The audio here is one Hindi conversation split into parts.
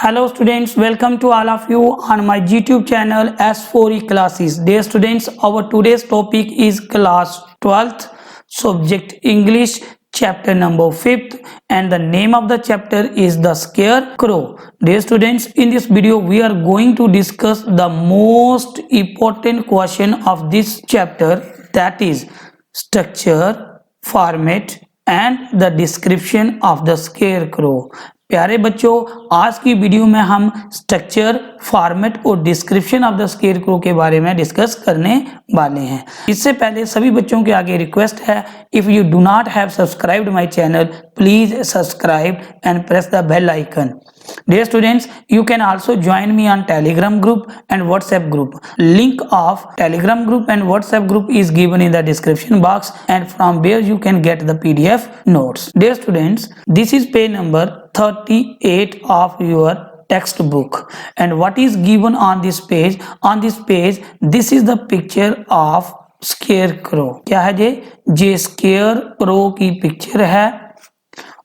Hello students, welcome to all of you on my YouTube channel S4E Classes. Dear students, our today's topic is class 12th subject English chapter number 5th and the name of the chapter is the scarecrow. Dear students, in this video we are going to discuss the most important question of this chapter, that is structure, format and the description of the scarecrow. प्यारे बच्चों, आज की वीडियो में हम स्ट्रक्चर, फॉर्मेट और डिस्क्रिप्शन ऑफ द स्केयरक्रो के बारे में डिस्कस करने वाले हैं। इससे पहले सभी बच्चों के आगे रिक्वेस्ट है, if you do not have subscribed my channel please subscribe and press the bell icon. Dear students, you can also join me on Telegram group and WhatsApp group. Link of Telegram group and WhatsApp group is given in the description box and from where you can get the PDF notes. Dear students, this is page number 38 of your textbook and what is given on this page? On this page, this is the picture of scarecrow. क्या है ये scarecrow की पिक्चर है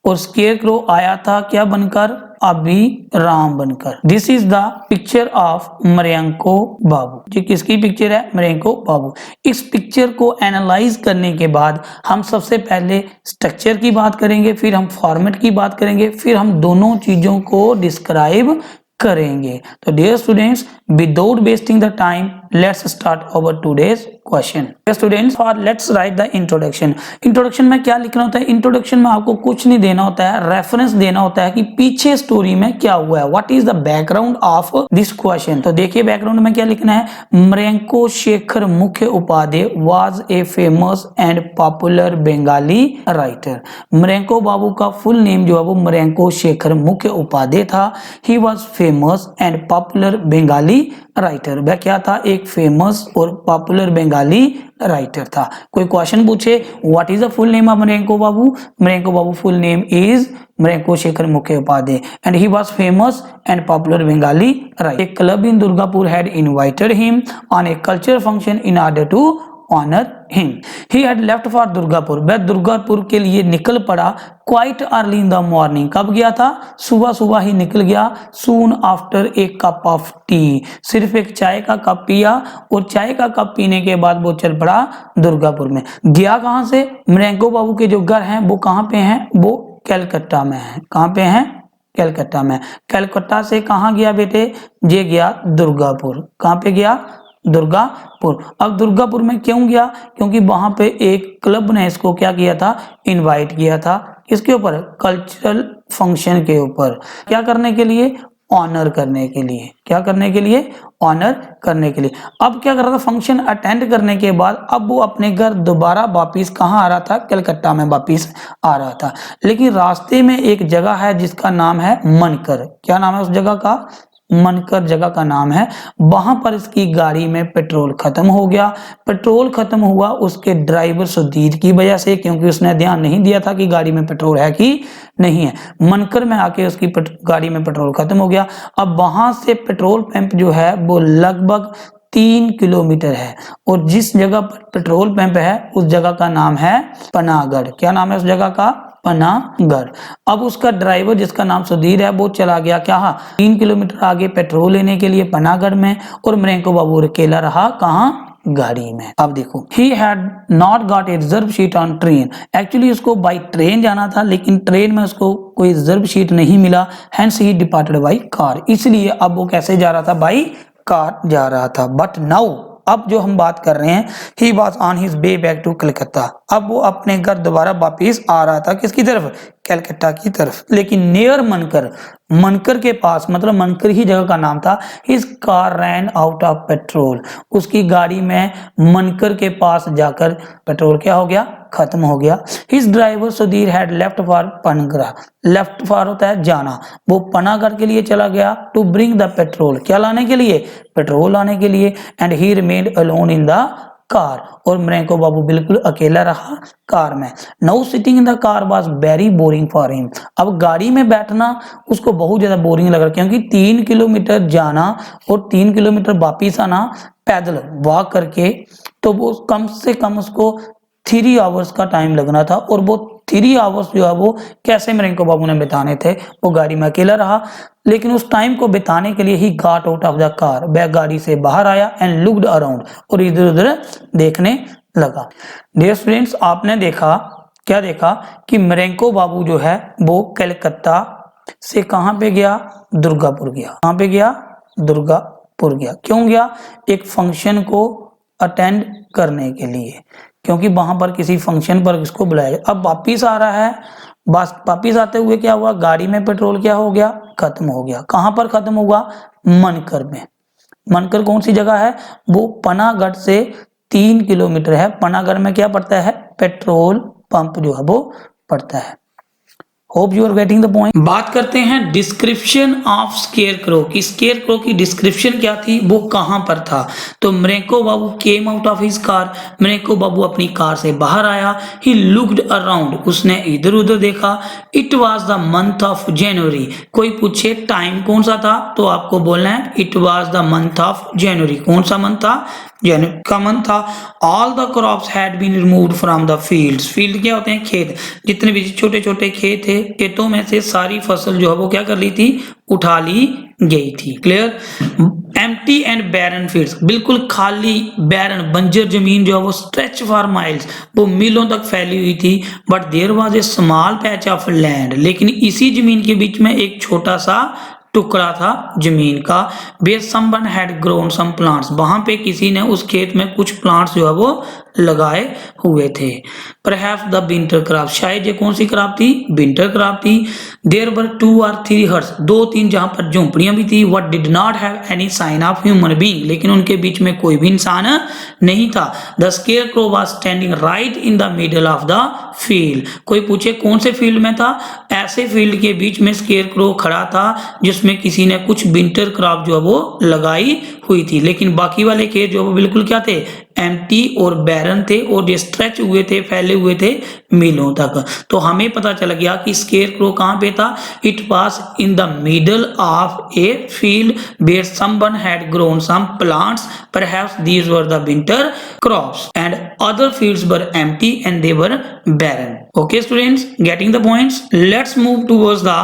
और स्केयरक्रो आया था क्या बनकर? अभिराम बनकर। This is the picture of Mriganko Babu. जी किसकी पिक्चर है? मरियंको बाबू। इस पिक्चर को एनालाइज करने के बाद हम सबसे पहले स्ट्रक्चर की बात करेंगे, फिर हम फॉर्मेट की बात करेंगे, फिर हम दोनों चीजों को डिस्क्राइब करेंगे। तो dear students, without wasting the time let's start our today's question. Students, और let's write the introduction. Introduction में क्या लिखना होता है? इंट्रोडक्शन में आपको कुछ नहीं देना होता है, रेफरेंस देना होता है कि पीछे स्टोरी में क्या हुआ है, what is the background of this question. तो देखिए बैकग्राउंड में क्या लिखना है, Mriganko Shekhar Mukhopadhyay was a famous and popular Bengali writer. Mriganko Babu का फुल नेम जो है वो मरियंको शेखर मुखोपाध्याय था। ही was famous and popular Bengali writer. वह क्या था? एक फेमस और पॉपुलर बंगाली राइटर था। कोई क्वेश्चन पूछे what is the full name of Mriganko Babu? Mriganko Babu full name is Mriganko Shekhar Mukhopadhyay and he was famous and popular Bengali writer. A club in Durgapur had invited him on a cultural function in order to honor him. He had left for Durgapur. वह दुर्गापुर के लिए निकल पड़ा quite early in the morning. कब गया था? सुबह सुबह ही निकल गया। Soon after a cup of tea. सिर्फ एक चाय का कप पिया और चाय का कप पीने के बाद वो चल पड़ा दुर्गापुर में। गया कहाँ से? मरियंको बाबू के जो घर हैं वो कहाँ पे हैं? वो कलकत्ता में है। कहाँ पे हैं? कलकत्ता में। कलकत्ता से कहाँ गया बेटे? ये गया दुर्गापुर। कहाँ पे गया? दुर्गापुर। अब दुर्गापुर में क्यों गया? क्योंकि वहां पे एक क्लब ने इसको क्या किया था? इनवाइट किया था। किसके ऊपर? कल्चरल फंक्शन के ऊपर। क्या करने के लिए? ऑनर करने के लिए। क्या करने के लिए? ऑनर करने के लिए। अब क्या कर रहा था? फंक्शन अटेंड करने के बाद अब वो अपने घर दोबारा वापिस कहाँ आ रहा था? कलकत्ता में वापिस आ रहा था। लेकिन रास्ते में एक जगह है जिसका नाम है मनकर। क्या नाम है उस जगह का? मनकर जगह का नाम है। वहां पर इसकी गाड़ी में पेट्रोल खत्म हो गया। पेट्रोल खत्म हुआ उसके ड्राइवर सुधीर की वजह से, क्योंकि उसने ध्यान नहीं दिया था कि गाड़ी में पेट्रोल है कि नहीं है। मनकर में आके उसकी गाड़ी में पेट्रोल खत्म हो गया। अब वहां से पेट्रोल पंप जो है वो लगभग 3 किलोमीटर है और जिस जगह पर पेट्रोल पंप है उस जगह का नाम है पनागढ़। क्या नाम है उस जगह का? पनागढ़। अब उसका ड्राइवर जिसका नाम सुधीर है वो चला गया क्या? 3 किलोमीटर आगे पेट्रोल लेने के लिए पनागढ़ में और मरियंको बाबू अकेला रहा कहाँ? गाड़ी में। अब देखो, he had not got a reserve seat on train. Actually उसको बाई ट्रेन जाना था लेकिन ट्रेन में उसको कोई रिजर्व सीट नहीं मिला। hence he departed by car. इसलिए अब वो कैसे जा रहा था? बाई कार जा रहा था। बट नाउ अब जो हम बात कर रहे हैं, he was on his way back to Calcutta. अब वो अपने घर दोबारा वापिस आ रहा था। किसकी तरफ? कलकत्ता की तरफ। लेकिन नियर मनकर, मनकर के पास, मतलब मनकर ही जगह का नाम था। His car ran out of petrol. उसकी गाड़ी में मनकर के पास जाकर पेट्रोल क्या हो गया? खत्म हो गया। His driver Sudhir had left for Panagarh. Left for होता है जाना। वो पनागढ़ के लिए चला गया to bring the petrol. क्या लाने के लिए? पेट्रोल लाने के लिए। And he remained alone in the car. और मरियंको बाबू बिल्कुल अकेला रहा कार में। Now sitting in the car was very boring for him. अब गाड़ी में बैठना उसको बहुत ज्यादा बोरिंग लग रहा, क्योंकि 3 किलोमीटर जाना और 3 किलोमीटर वापिस आना पैदल वॉक करके, तो वो कम से कम उसको 3 आवर्स का टाइम लगना था और वो 3 आवर्स जो है वो कैसे मरेंको बाबू ने बिताने थे। वो गाड़ी में अकेला रहा, लेकिन उस टाइम को बिताने के लिए he got out of the car, वह गाड़ी से बाहर आया एंड लुक्ड अराउंड, और इधर उधर देखने लगा। डियर स्टूडेंट्स, आपने देखा, क्या देखा कि मरेंको बाबू जो है वो कलकत्ता से कहाँ पे गया, दुर्गापुर गया। कहाँ पे गया, दुर्गापुर गया। क्यों गया, एक फंक्शन को अटेंड करने के लिए, क्योंकि वहां पर किसी फंक्शन पर इसको बुलाया। अब वापिस आ रहा है, बस वापिस आते हुए क्या हुआ, गाड़ी में पेट्रोल क्या हो गया, खत्म हो गया। कहां पर खत्म होगा, मनकर में। मनकर कौन सी जगह है, वो पनागढ़ से 3 किलोमीटर है। पनागढ़ में क्या पड़ता है, पेट्रोल पंप जो है वो पड़ता है। Hope you are getting the point. बात करते हैं डिस्क्रिप्शन ऑफ स्केयरक्रो की। स्केयरक्रो की डिस्क्रिप्शन क्या थी, वो कहां पर था। तो Mriganko Babu came out of his car, Mriganko Babu अपनी कार से बाहर आया। ही लुक्ड अराउंड, उसने इधर उधर देखा। It was the month of जनवरी। कोई पूछे टाइम कौन सा था, तो आपको बोलना है it was the month of January. कौन सा मंथ था, जनवरी का मंथ था। All the crops had been removed from the fields. Field क्या होते हैं, खेत। जितने भी छोटे छोटे खेत थे, खेतों में से सारी फसल जो है वो क्या कर ली थी, उठा ली गई थी। Clear. Empty and barren fields, बिल्कुल खाली बैरन बंजर जमीन जो है वो स्ट्रेच फॉर माइल्स, वो मीलों तक फैली हुई थी। But there was a small patch of land, लेकिन इसी जमीन के बीच में एक छोटा सा टुकड़ा था जमीन का। where someone had grown some plants, वहां पे किसी ने उस खेत में कुछ प्लांट्स जो है वो लगाए हुए थे। Perhaps the winter crop, शायद ये कौन सी क्रॉप थी, विंटर क्रॉप थी। There were 2 or 3 huts, 2-3 जहां पर झोंपड़ियां भी थी। What did not have any sign of human being, लेकिन उनके बीच में कोई भी इंसान नहीं था। The scarecrow was standing right in the middle of the field, कोई पूछे कौन से फील्ड में था, ऐसे फील्ड के बीच में स्केयरक्रो खड़ा था जिसमें किसी ने कुछ विंटर क्रॉप जो है वो लगाई हुई थी। लेकिन बाकी वाले खेत जो वो बिल्कुल क्या थे, एम्प्टी और बैरन थे, और ये स्ट्रेच हुए थे, फैले हुए थे मीलों तक। तो हमें पता चल गया कि स्केयरक्रो कहां पे था, it was in the middle of a field where someone had grown some plants, perhaps these were the winter crops and other fields were empty and they were barren. Okay students, getting the points. Let's move towards the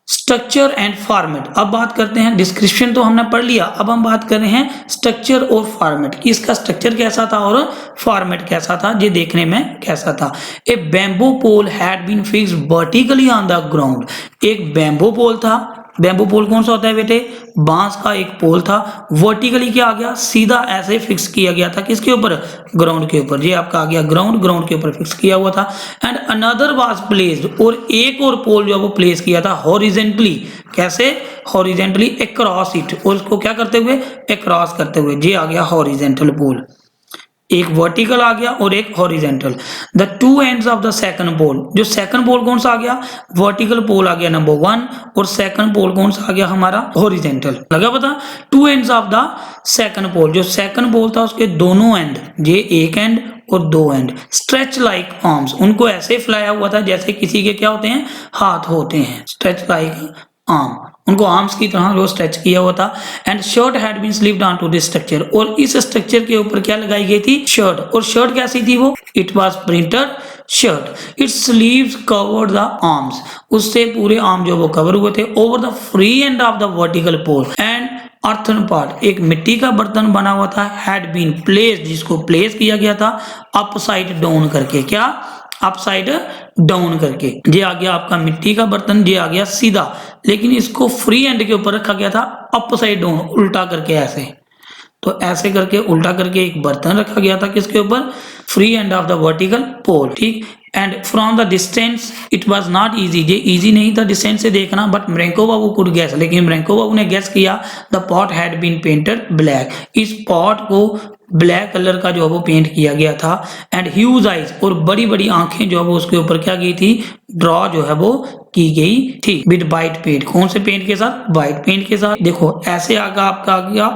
structure and format. अब बात करते हैं, डिस्क्रिप्शन तो हमने पढ़ लिया, अब हम बात कर रहे हैं स्ट्रक्चर और फॉर्मेट की। इसका स्ट्रक्चर कैसा था और फॉर्मेट कैसा था, ये देखने में कैसा था। A bamboo pole had been fixed vertically on the ground, एक बैम्बू पोल था। बैम्बू पोल कौन सा होता है बेटे, बांस का एक पोल था। वर्टिकली क्या आ गया, सीधा ऐसे फिक्स किया गया था, किसके ऊपर, ग्राउंड के ऊपर। ये आपका आ गया ग्राउंड, ग्राउंड के ऊपर फिक्स किया हुआ था। एंड अनदर वाज प्लेस्ड, और एक और पोल जो है वो प्लेस किया था हॉरिजेंटली। कैसे, हॉरिजेंटली अक्रॉस इट, और उसको क्या करते हुए, अक्रॉस करते हुए। ये आ गया हॉरिजेंटल पोल, एक वर्टिकल आ गया और एक horizontal. The two ends of the second pole, जो सेकंड पोल कौन सा आ गया, वर्टिकल पोल आ गया नंबर 1, और सेकंड पोल कौन सा आ गया हमारा, हॉरिजेंटल। लगा पता। Two ends of the second pole, जो सेकंड पोल था उसके दोनों एंड, ये एक एंड और 2 एंड, स्ट्रेच लाइक आर्म्स, उनको ऐसे फैलाया हुआ था जैसे किसी के क्या होते हैं, हाथ होते हैं। स्ट्रेच लाइक आर्म, उनको आर्म्स की तरह जो स्ट्रेच किया हुआ था। And shirt had been sleeved on to this structure, और इस स्ट्रक्चर के ऊपर क्या लगाई गई थी, शर्ट। और शर्ट कैसी थी वो, it was printed shirt. Its sleeves covered the arms, उससे पूरे आर्म जो वो कवर हुए थे। Over the free end of the vertical pole and earthen pot, एक मिट्टी का बर्तन बना हुआ था, हैड बीन प्लेस्ड, जिसको प्लेस किया गया था अपसाइड डाउन करके। क्या, अपसाइड डाउन करके। ये आ गया आपका मिट्टी का बर्तन, ये आ गया सीधा, लेकिन इसको फ्री एंड के ऊपर रखा गया था अपसाइड डाउन, उल्टा करके ऐसे। तो ऐसे करके उल्टा करके एक बर्तन रखा गया था, किसके ऊपर, free end of the vertical pole. ठीक। And from the distance it was not easy, ये इजी नहीं था डिस्टेंस से देखना, but Mriganko Babu could guess, लेकिन मरेंको बाबू ने गैस किया। The pot had been painted black, इस पॉट को ब्लैक कलर का जो है वो पेंट किया गया था। एंड ह्यूज आइज, और बड़ी बड़ी आंखें जो है वो उसके ऊपर क्या की थी, ड्रॉ जो है वो की गई थी विद वाइट पेंट। कौन से पेंट के साथ, वाइट पेंट के साथ। देखो ऐसे आगा आपका आ गया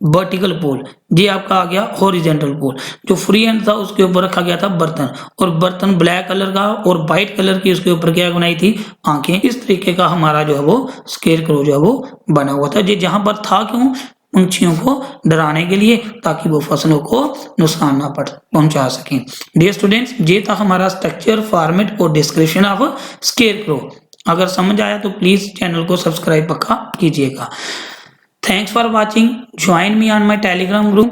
वर्टिकल पोल, ये आपका आ गया हॉरिजेंटल पोल। जो फ्री एंड था उसके ऊपर रखा गया था बर्तन, और बर्तन ब्लैक कलर का और व्हाइट कलर की उसके ऊपर क्या बनाई थी, आंखें। इस तरीके का हमारा जो है वो स्केयरक्रो जो है वो बना हुआ था। ये जहां पर था क्यों, पंछियों को डराने के लिए, ताकि वो फसलों को नुकसान ना पहुंचा सकें। डियर स्टूडेंट्स, ये था हमारा स्ट्रक्चर, फॉर्मेट और डिस्क्रिप्शन ऑफ स्केरक्रो। अगर समझ आया तो प्लीज चैनल को सब्सक्राइब पक्का कीजिएगा। Thanks for watching. Join me on my Telegram group.